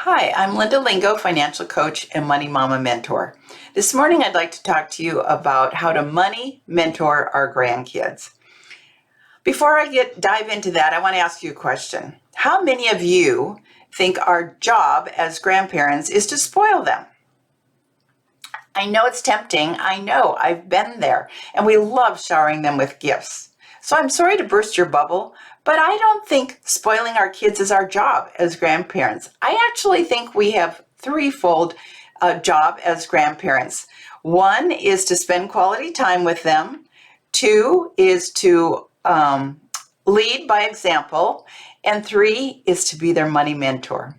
Hi, I'm Linda Lingo, financial coach and money mama mentor. This morning I'd like to talk to you about how to money mentor our grandkids. Before I dive into that, I want to ask you a question. How many of you think our job as grandparents is to spoil them? I know it's tempting. I know I've been there, and we love showering them with gifts. So I'm sorry to burst your bubble, but I don't think spoiling our kids is our job as grandparents. I actually think we have threefold job as grandparents. One is to spend quality time with them. Two is to lead by example. And three is to be their money mentor.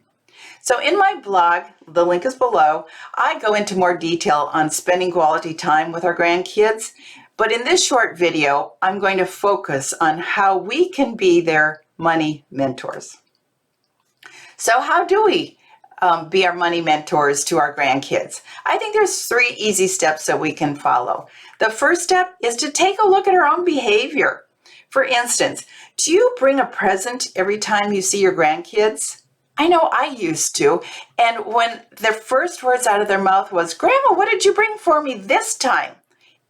So in my blog, the link is below, I go into more detail on spending quality time with our grandkids. But in this short video, I'm going to focus on how we can be their money mentors. So how do we be our money mentors to our grandkids? I think there's 3 easy steps that we can follow. The first step is to take a look at our own behavior. For instance, do you bring a present every time you see your grandkids? I know I used to. And when their first words out of their mouth was, "Grandma, what did you bring for me this time?"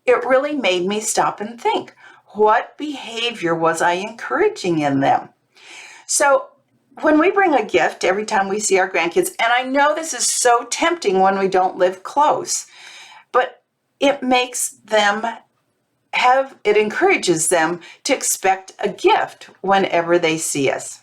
It really made me stop and think, what behavior was I encouraging in them? So when we bring a gift every time we see our grandkids, and I know this is so tempting when we don't live close, but it encourages them to expect a gift whenever they see us.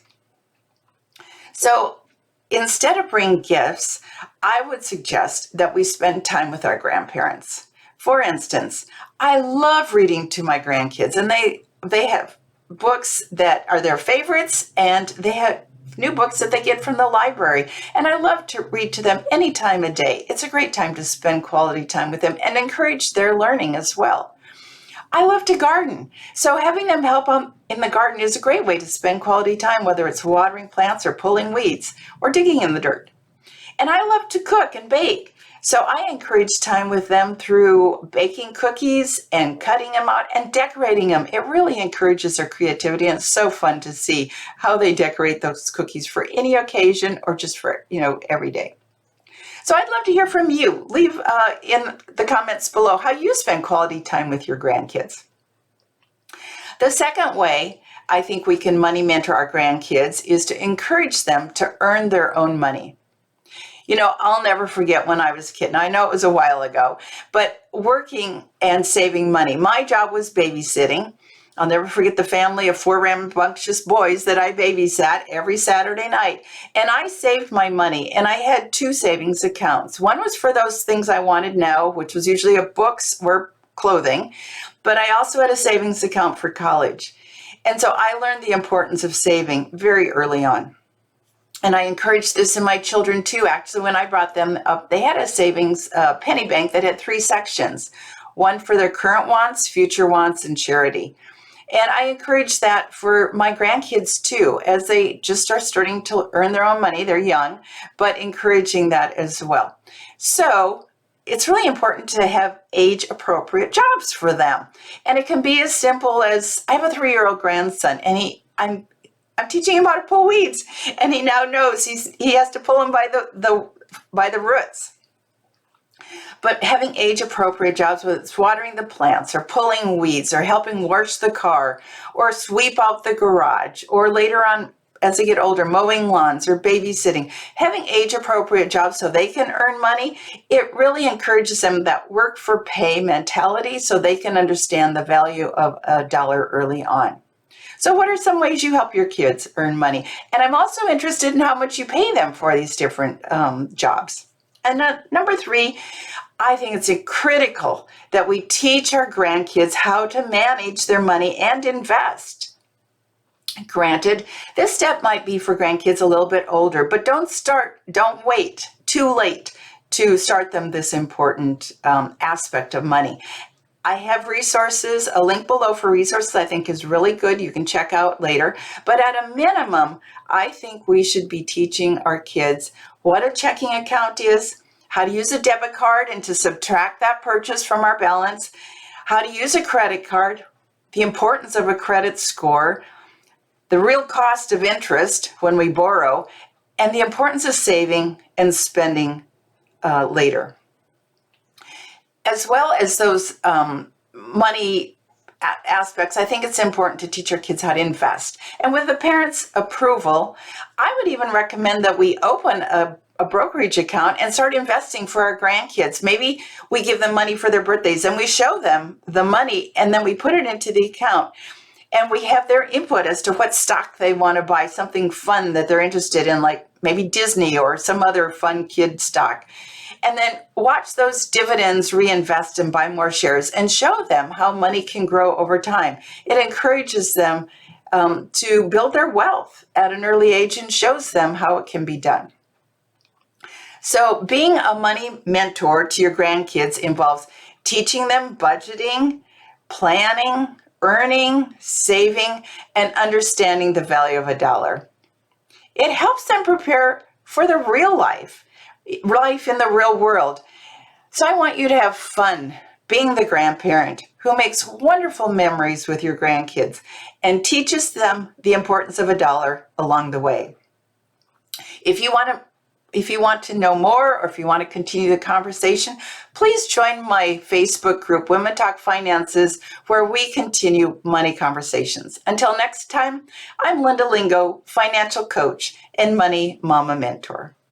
So instead of bringing gifts, I would suggest that we spend time with our grandparents. For instance, I love reading to my grandkids, and they have books that are their favorites, and they have new books that they get from the library. And I love to read to them any time of day. It's a great time to spend quality time with them and encourage their learning as well. I love to garden, so having them help in the garden is a great way to spend quality time, whether it's watering plants or pulling weeds or digging in the dirt. And I love to cook and bake, so I encourage time with them through baking cookies and cutting them out and decorating them. It really encourages their creativity, and it's so fun to see how they decorate those cookies for any occasion or just for, every day. So I'd love to hear from you. Leave in the comments below how you spend quality time with your grandkids. The second way I think we can money mentor our grandkids is to encourage them to earn their own money. I'll never forget when I was a kid. Now, I know it was a while ago, but working and saving money. My job was babysitting. I'll never forget the family of 4 rambunctious boys that I babysat every Saturday night. And I saved my money, and I had 2 savings accounts. One was for those things I wanted now, which was usually books or clothing, but I also had a savings account for college. And so I learned the importance of saving very early on. And I encouraged this in my children too. Actually, when I brought them up, they had a savings penny bank that had 3 sections, one for their current wants, future wants, and charity. And I encourage that for my grandkids too, as they just are starting to earn their own money. They're young, but encouraging that as well. So it's really important to have age-appropriate jobs for them. And it can be as simple as, I have a 3-year-old grandson, and I'm teaching him how to pull weeds, and he now knows he has to pull them by the roots. But having age-appropriate jobs, whether it's watering the plants or pulling weeds or helping wash the car or sweep out the garage, or later on as they get older, mowing lawns or babysitting, having age-appropriate jobs so they can earn money, it really encourages them that work for pay mentality so they can understand the value of a dollar early on. So what are some ways you help your kids earn money? And I'm also interested in how much you pay them for these different jobs. And number 3, I think it's critical that we teach our grandkids how to manage their money and invest. Granted, this step might be for grandkids a little bit older, but don't wait too late to start them this important aspect of money. I have resources, a link below for resources I think is really good. You can check out later. But at a minimum, I think we should be teaching our kids what a checking account is, how to use a debit card and to subtract that purchase from our balance, how to use a credit card, the importance of a credit score, the real cost of interest when we borrow, and the importance of saving and spending later, as well as those money aspects. I think it's important to teach our kids how to invest. And with the parents' approval, I would even recommend that we open a brokerage account and start investing for our grandkids. Maybe we give them money for their birthdays and we show them the money, and then we put it into the account and we have their input as to what stock they want to buy, something fun that they're interested in, like maybe Disney or some other fun kid stock. And then watch those dividends reinvest and buy more shares and show them how money can grow over time. It encourages them to build their wealth at an early age and shows them how it can be done. So being a money mentor to your grandkids involves teaching them budgeting, planning, earning, saving, and understanding the value of a dollar. It helps them prepare for the real life in the real world. So I want you to have fun being the grandparent who makes wonderful memories with your grandkids and teaches them the importance of a dollar along the way. If you want to know more, or if you want to continue the conversation, please join my Facebook group, Women Talk Finances, where we continue money conversations. Until next time, I'm Linda Lingo, financial coach and money mama mentor.